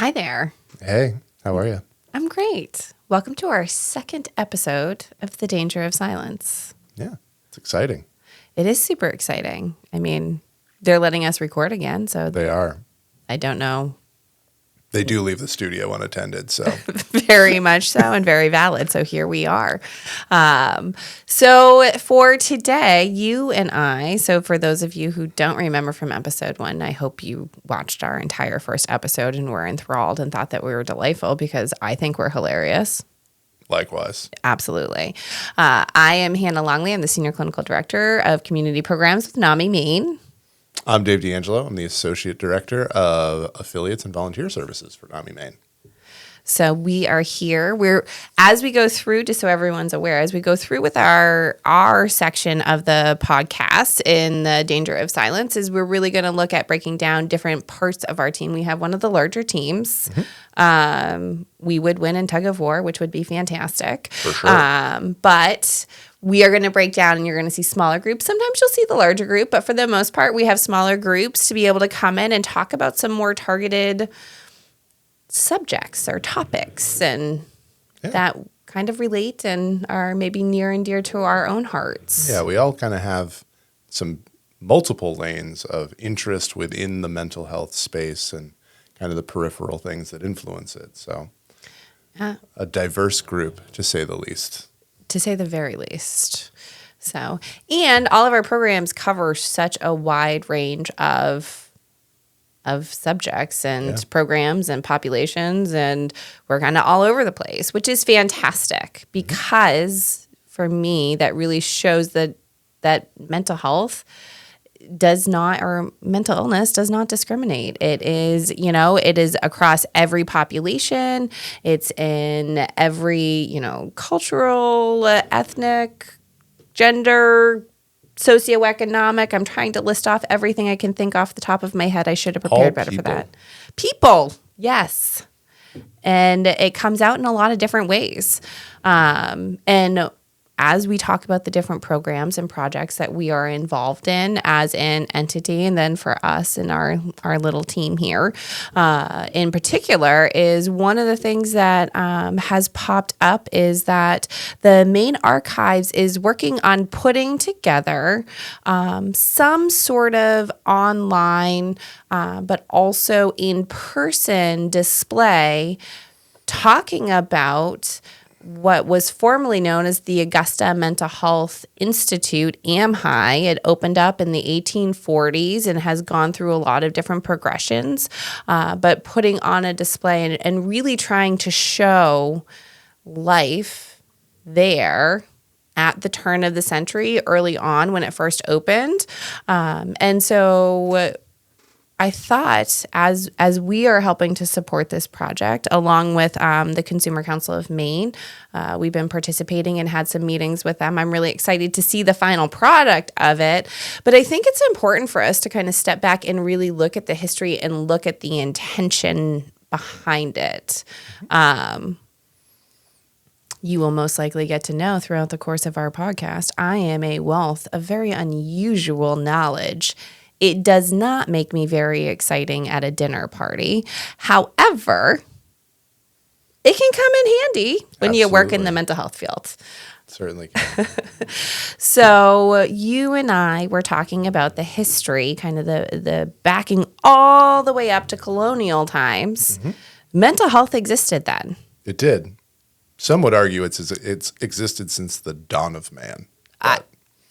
Hi there. Hey, how are you? I'm great. Welcome to our second episode of The Danger of Silence. Yeah, it's exciting. It is super exciting. I mean, they're letting us record again, so They are. I don't know. They do leave the studio unattended, so. Very much so, and very valid. So here we are. So for today, you and I, so for those of you who don't remember from episode 1, I hope you watched our entire first episode and were enthralled and thought that we were delightful because I think we're hilarious. Likewise. Absolutely. I am Hannah Longley. I'm the Senior Clinical Director of Community Programs with NAMI Maine. I'm Dave D'Angelo. I'm the Associate Director of Affiliates and Volunteer Services for NAMI Maine. So we are here. As we go through, just so everyone's aware, as we go through with our section of the podcast in the Danger of Silence, is we're really going to look at breaking down different parts of our team. We have one of the larger teams. Mm-hmm. We would win in tug of war, which would be fantastic. For sure. But we are going to break down and you're going to see smaller groups. Sometimes you'll see the larger group, but for the most part, we have smaller groups to be able to come in and talk about some more targeted subjects or topics and that kind of relate and are maybe near and dear to our own hearts. Yeah, we all kind of have some multiple lanes of interest within the mental health space and kind of the peripheral things that influence it. So a diverse group, to say the least. To say the very least. So, and all of our programs cover such a wide range of subjects and programs and populations, and we're kind of all over the place, which is fantastic because for me, that really shows that mental health does not, or mental illness does not discriminate. It is, it is across every population. It's in every, cultural, ethnic, gender, socioeconomic. I'm trying to list off everything I can think off the top of my head. I should have prepared better for that. People, yes. And it comes out in a lot of different ways. And as we talk about the different programs and projects that we are involved in as an entity, and then for us and our little team here in particular, is one of the things that has popped up is that the Maine Archives is working on putting together some sort of online but also in-person display talking about what was formerly known as the Augusta Mental Health Institute, AMHI. It opened up in the 1840s and has gone through a lot of different progressions, but putting on a display and really trying to show life there at the turn of the century, early on when it first opened. And so I thought as we are helping to support this project, along with the Consumer Council of Maine, we've been participating and had some meetings with them. I'm really excited to see the final product of it. But I think it's important for us to kind of step back and really look at the history and look at the intention behind it. You will most likely get to know throughout the course of our podcast, I am a wealth of very unusual knowledge. It does not make me very exciting at a dinner party. However, it can come in handy when you work in the mental health field. Certainly can. So you and I were talking about the history, kind of the backing all the way up to colonial times. Mm-hmm. Mental health existed then. It did. Some would argue it's existed since the dawn of man.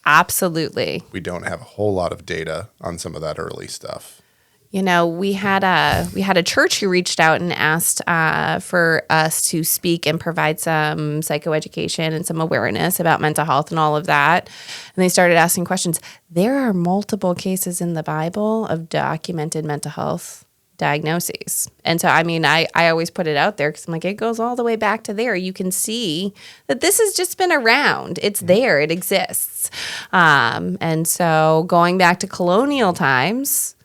Absolutely. We don't have a whole lot of data on some of that early stuff. We had a church who reached out and asked for us to speak and provide some psychoeducation and some awareness about mental health and all of that. And they started asking questions. There are multiple cases in the Bible of documented mental health diagnoses. And so, I always put it out there because I'm like, it goes all the way back to there. You can see that this has just been around. It's there. It exists. And so going back to colonial times,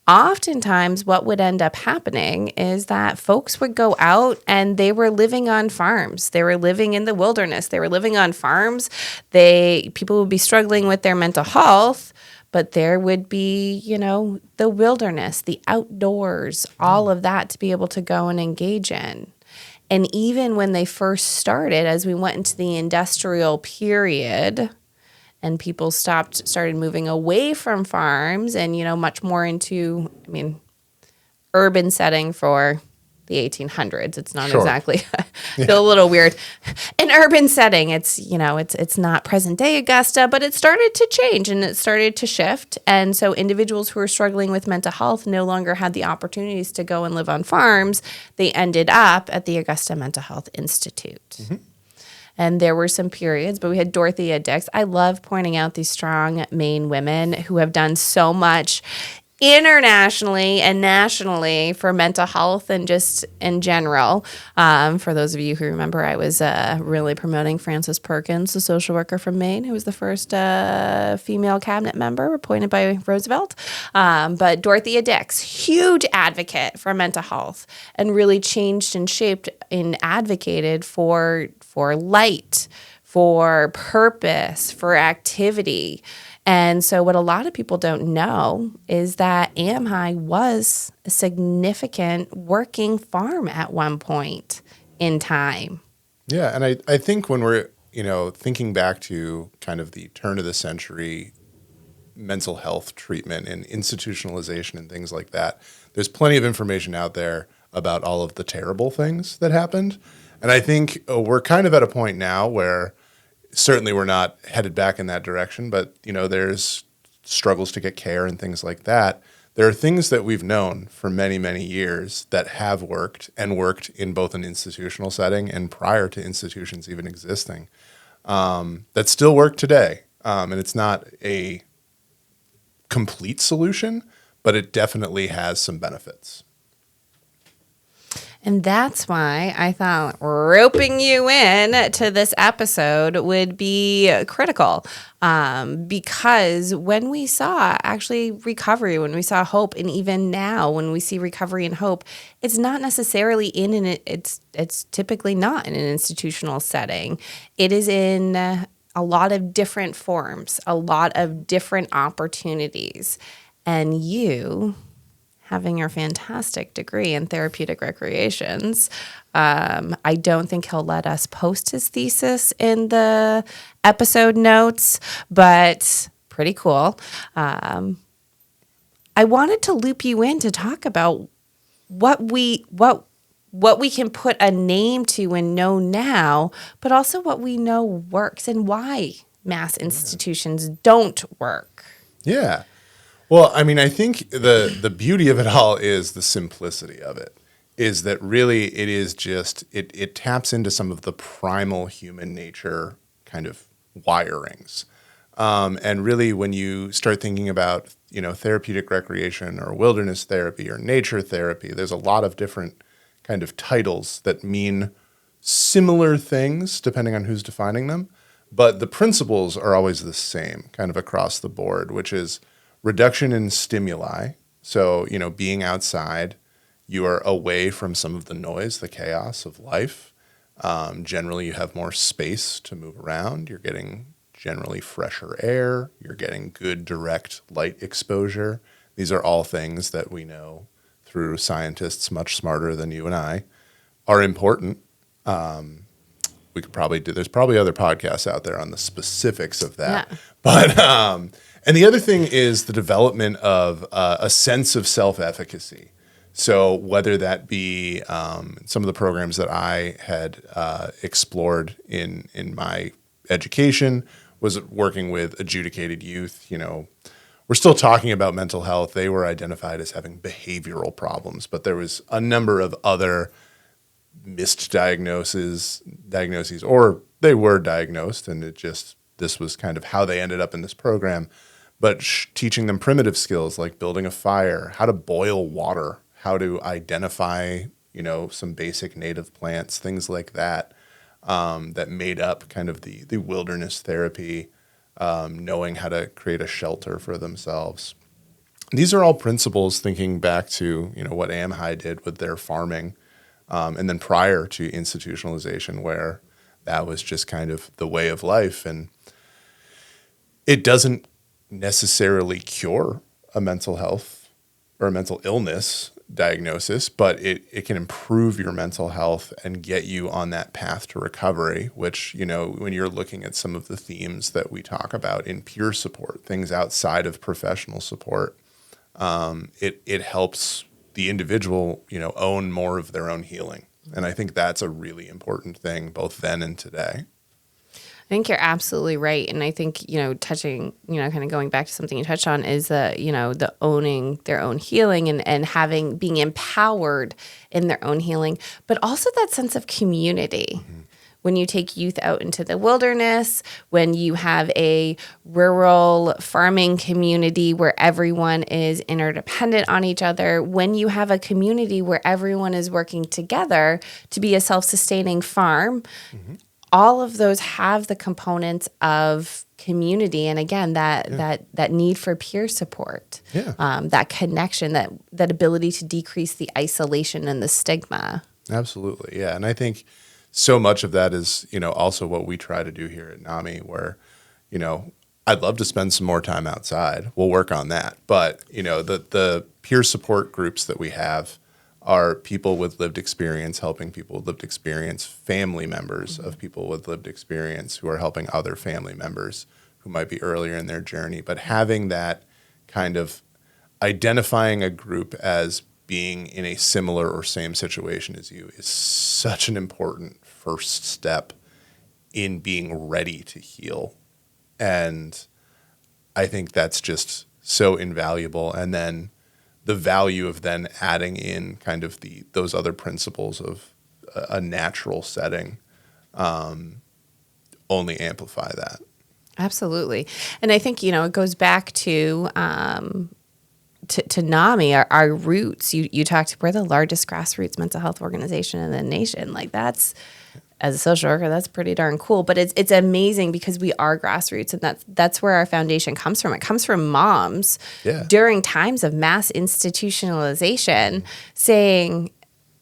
oftentimes what would end up happening is that folks would go out and they were living on farms. They were living in the wilderness. They were living on farms. People would be struggling with their mental health, but there would be, the wilderness, the outdoors, all of that to be able to go and engage in. And even when they first started, as we went into the industrial period and people started moving away from farms and, much more into, urban setting for the 1800s. It's not exactly, feel a little weird. An urban setting, it's not present day Augusta, but it started to change and it started to shift. And so individuals who were struggling with mental health no longer had the opportunities to go and live on farms. They ended up at the Augusta Mental Health Institute. Mm-hmm. And there were some periods, but we had Dorothea Dix. I love pointing out these strong Maine women who have done so much internationally and nationally for mental health and just in general. For those of you who remember, I was really promoting Frances Perkins, the social worker from Maine, who was the first female cabinet member appointed by Roosevelt. But Dorothea Dix, huge advocate for mental health and really changed and shaped and advocated for light, for purpose, for activity. And so what a lot of people don't know is that AmHigh was a significant working farm at one point in time. Yeah, and I think when we're, thinking back to kind of the turn of the century mental health treatment and institutionalization and things like that, there's plenty of information out there about all of the terrible things that happened. And I think we're kind of at a point now where certainly we're not headed back in that direction, but, there's struggles to get care and things like that. There are things that we've known for many, many years that have worked and worked in both an institutional setting and prior to institutions even existing that still work today. And it's not a complete solution, but it definitely has some benefits. And that's why I thought roping you in to this episode would be critical. Because when we saw actually recovery, when we saw hope, and even now when we see recovery and hope, it's not necessarily it's typically not in an institutional setting. It is in a lot of different forms, a lot of different opportunities. And you, having your fantastic degree in therapeutic recreations, I don't think he'll let us post his thesis in the episode notes, but pretty cool. I wanted to loop you in to talk about what we can put a name to and know now, but also what we know works and why mass institutions don't work. Yeah. Well, I think the beauty of it all is the simplicity of it, is that really it is just, it taps into some of the primal human nature kind of wirings. And really when you start thinking about, therapeutic recreation or wilderness therapy or nature therapy, there's a lot of different kind of titles that mean similar things depending on who's defining them. But the principles are always the same kind of across the board, which is reduction in stimuli. So, being outside, you are away from some of the noise, the chaos of life. Generally, you have more space to move around. You're getting generally fresher air. You're getting good direct light exposure. These are all things that we know through scientists much smarter than you and I are important. We could probably there's probably other podcasts out there on the specifics of that. Yeah. But, and the other thing is the development of a sense of self-efficacy. So whether that be some of the programs that I had explored in my education was working with adjudicated youth. We're still talking about mental health. They were identified as having behavioral problems, but there was a number of other missed diagnoses, or they were diagnosed, and this was kind of how they ended up in this program. But teaching them primitive skills like building a fire, how to boil water, how to identify, some basic native plants, things like that, that made up kind of the wilderness therapy, knowing how to create a shelter for themselves. These are all principles thinking back to, what AmHigh did with their farming, and then prior to institutionalization, where that was just kind of the way of life. And it doesn't necessarily cure a mental health or a mental illness diagnosis, but it can improve your mental health and get you on that path to recovery, which, when you're looking at some of the themes that we talk about in peer support, things outside of professional support, it helps the individual, own more of their own healing. And I think that's a really important thing both then and today. I think you're absolutely right. And I think, touching, kind of going back to something you touched on is the owning their own healing and being empowered in their own healing, but also that sense of community. Mm-hmm. When you take youth out into the wilderness, when you have a rural farming community where everyone is interdependent on each other, when you have a community where everyone is working together to be a self-sustaining farm, mm-hmm. all of those have the components of community, and again, that need for peer support, that connection, that ability to decrease the isolation and the stigma. Absolutely, yeah, and I think so much of that is also what we try to do here at NAMI, where I'd love to spend some more time outside. We'll work on that, but the peer support groups that we have are people with lived experience helping people with lived experience, family members of people with lived experience who are helping other family members who might be earlier in their journey. But having that kind of identifying a group as being in a similar or same situation as you is such an important first step in being ready to heal. And I think that's just so invaluable. And then the value of then adding in kind of those other principles of a natural setting only amplify that. Absolutely. And I think, it goes back to NAMI, our roots. You talked, we're the largest grassroots mental health organization in the nation. Like that's, as a social worker, that's pretty darn cool. But it's amazing because we are grassroots, and that's where our foundation comes from. It comes from moms during times of mass institutionalization saying,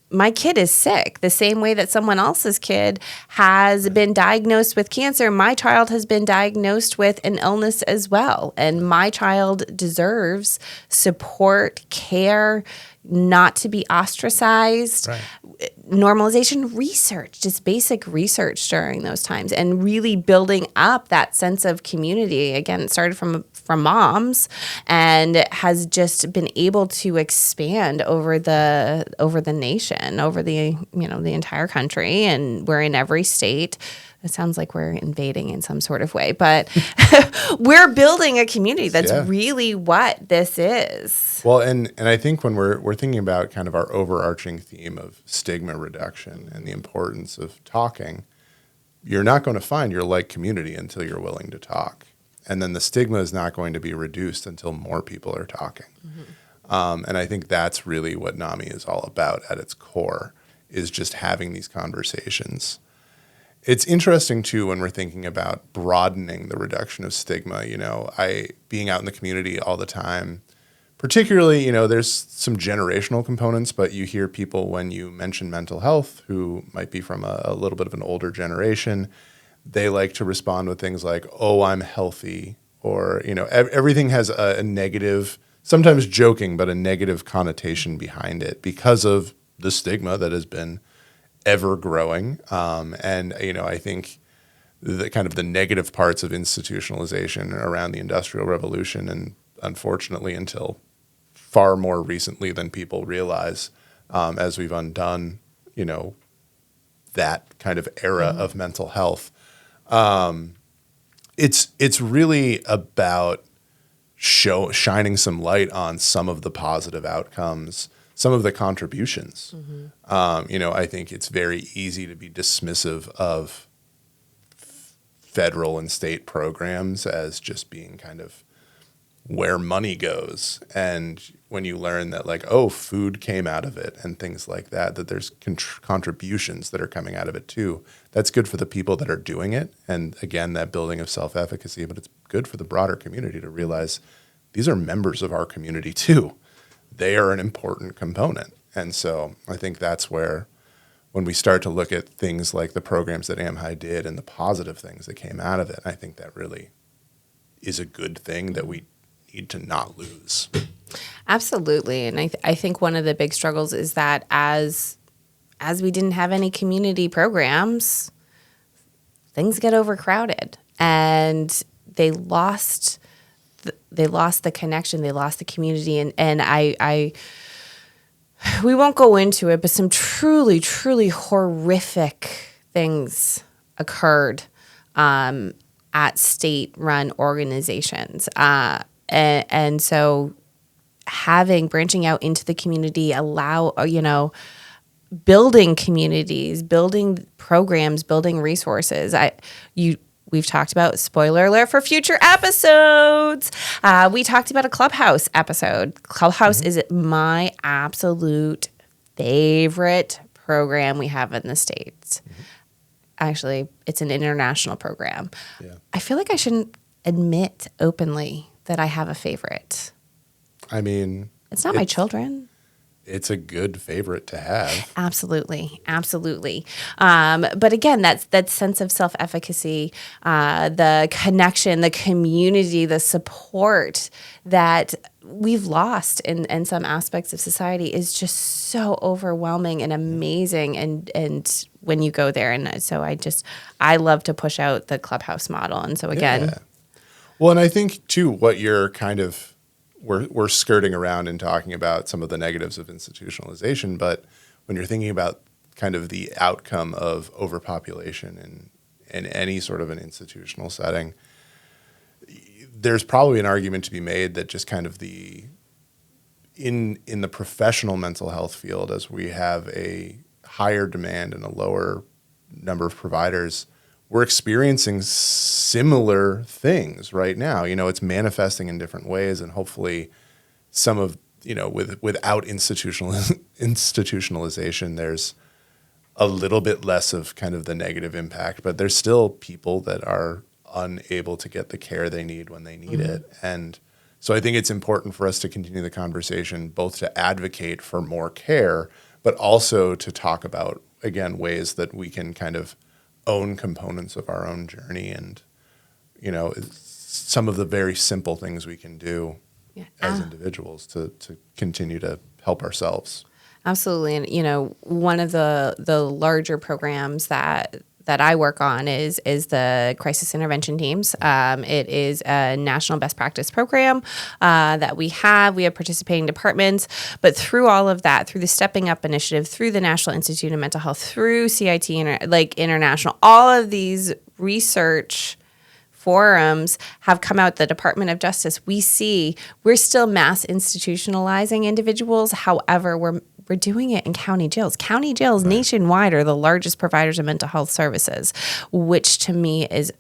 my kid is sick. The same way that someone else's kid has been diagnosed with cancer, my child has been diagnosed with an illness as well. And my child deserves support, care, not to be ostracized, normalization, research, just basic research during those times, and really building up that sense of community. Again, it started from moms and has just been able to expand over the nation, over the the entire country, and we're in every state. It sounds like we're invading in some sort of way, but we're building a community. That's really what this is. Well, and I think when we're thinking about kind of our overarching theme of stigma reduction and the importance of talking, you're not going to find your like community until you're willing to talk. And then the stigma is not going to be reduced until more people are talking. Mm-hmm. And I think that's really what NAMI is all about at its core, is just having these conversations. It's interesting, too, when we're thinking about broadening the reduction of stigma. Being out in the community all the time, particularly, there's some generational components, but you hear people when you mention mental health who might be from a little bit of an older generation, they like to respond with things like, oh, I'm healthy, or, everything has a negative, sometimes joking, but a negative connotation behind it because of the stigma that has been ever growing. And I think the kind of the negative parts of institutionalization around the Industrial Revolution, and unfortunately until far more recently than people realize, as we've undone, that kind of era of mental health. It's really about shining some light on some of the positive outcomes, some of the contributions. Mm-hmm. I think it's very easy to be dismissive of federal and state programs as just being kind of where money goes. And when you learn that, like, oh, food came out of it and things like that, that there's contributions that are coming out of it too, that's good for the people that are doing it. And again, that building of self-efficacy, but it's good for the broader community to realize these are members of our community too. They are an important component. And so I think that's where, when we start to look at things like the programs that AmHi did and the positive things that came out of it, I think that really is a good thing that we need to not lose. Absolutely. And I think one of the big struggles is that as we didn't have any community programs, things get overcrowded, and they lost the connection, they lost the community, and I we won't go into it, but some truly, truly horrific things occurred at state-run organizations, and so branching out into the community, building communities, building programs, building resources. We've talked about, spoiler alert for future episodes, we talked about a Clubhouse episode. Clubhouse is my absolute favorite program we have in the States. Actually, it's an international program. Yeah. I feel like I shouldn't admit openly that I have a favorite. I mean, it's not my children. It's a good favorite to have. Absolutely. But again, that sense of self-efficacy, the connection, the community, the support that we've lost in some aspects of society is just so overwhelming and amazing. And when you go there, and so I love to push out the Clubhouse model. And so again. Yeah. Well, and I think too, what you're kind of, we're skirting around and talking about some of the negatives of institutionalization, but when you're thinking about kind of the outcome of overpopulation in any sort of an institutional setting, there's probably an argument to be made that just kind of in the professional mental health field, as we have a higher demand and a lower number of providers, we're experiencing similar things right now. It's manifesting in different ways, and hopefully some of, without institutionalization, there's a little bit less of kind of the negative impact, but there's still people that are unable to get the care they need when they need it. And so I think it's important for us to continue the conversation, both to advocate for more care, but also to talk about, again, ways that we can kind of own components of our own journey, and some of the very simple things we can do as individuals to continue to help ourselves. Absolutely. And one of the larger programs that I work on is the crisis intervention teams. It is a national best practice program that we have. We have participating departments, but through all of that, through the Stepping Up Initiative, through the National Institute of Mental Health, through CIT International, all of these research forums have come out. The Department of Justice, we're still mass institutionalizing individuals. However, we're doing it in county jails. County jails nationwide are the largest providers of mental health services, which to me is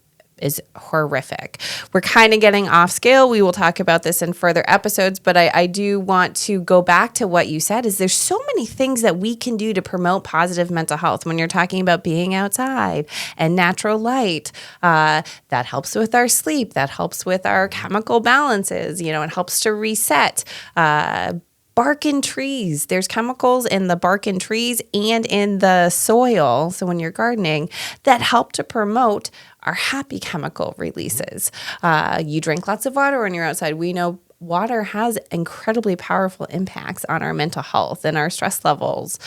horrific. We're kind of getting off scale. We will talk about this in further episodes, but I do want to go back to what you said, is there's so many things that we can do to promote positive mental health. When you're talking about being outside and natural light, that helps with our sleep, that helps with our chemical balances, it helps to reset. Bark in trees. There's chemicals in the bark in trees and in the soil, so when you're gardening, that help to promote our happy chemical releases. You drink lots of water when you're outside. We know water has incredibly powerful impacts on our mental health and our stress levels.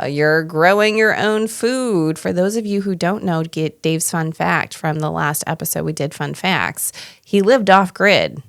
You're growing your own food. For those of you who don't know, get Dave's fun fact from the last episode we did Fun Facts. He lived off grid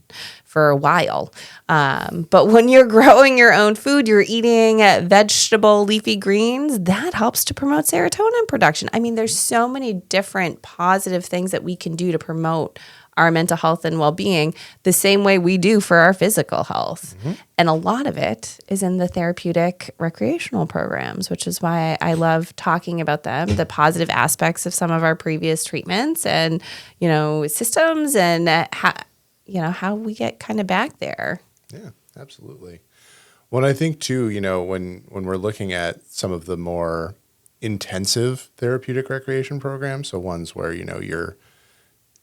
for a while. But when you're growing your own food, you're eating vegetable leafy greens, that helps to promote serotonin production. I mean, there's so many different positive things that we can do to promote our mental health and well-being the same way we do for our physical health. And a lot of it is in the therapeutic recreational programs, which is why I love talking about them, the positive aspects of some of our previous treatments and, systems, and how we get kind of back there. Yeah, absolutely. Well, I think too, when we're looking at some of the more intensive therapeutic recreation programs, so ones where, you're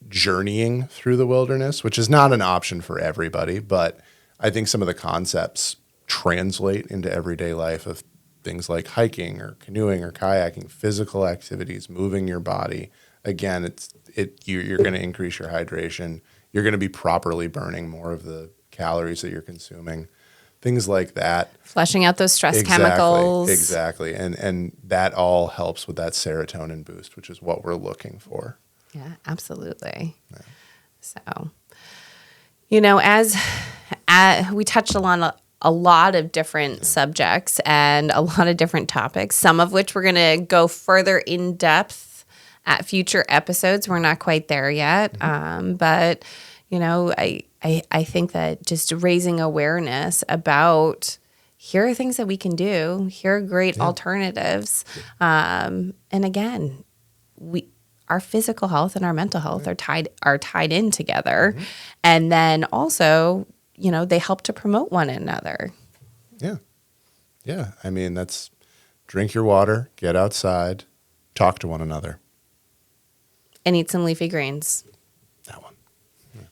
journeying through the wilderness, which is not an option for everybody, but I think some of the concepts translate into everyday life of things like hiking or canoeing or kayaking, physical activities, moving your body. Again, you're going to increase your hydration, you're going to be properly burning more of the calories that you're consuming. Things like that. Flushing out those stress chemicals. Exactly. And that all helps with that serotonin boost, which is what we're looking for. Yeah, absolutely. Yeah. So, as we touched on a lot of different subjects and a lot of different topics, some of which we're going to go further in depth at future episodes. We're not quite there yet. But, I think that just raising awareness about here are things that we can do. Here are great alternatives. And again, our physical health and our mental health are tied in together. And then also, they help to promote one another. Yeah. Yeah. I mean, that's drink your water, get outside, talk to one another. And eat some leafy greens. That one. Yeah.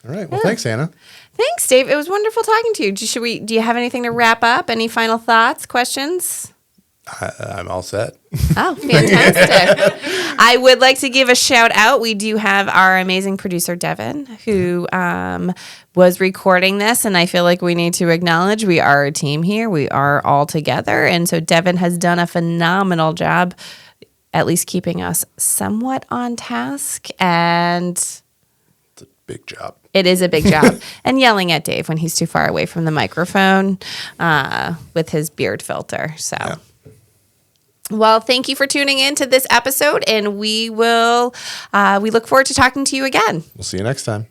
All right. Well, thanks, Hannah. Thanks, Dave. It was wonderful talking to you. Do you have anything to wrap up? Any final thoughts, questions? I'm all set. Oh, fantastic. I would like to give a shout out. We do have our amazing producer, Devin, who was recording this. And I feel like we need to acknowledge we are a team here. We are all together. And so Devin has done a phenomenal job, at least keeping us somewhat on task. And It's a big job. it is a big job. And yelling at Dave when he's too far away from the microphone with his beard filter. So. Yeah. Well, thank you for tuning in to this episode, and we look forward to talking to you again. We'll see you next time.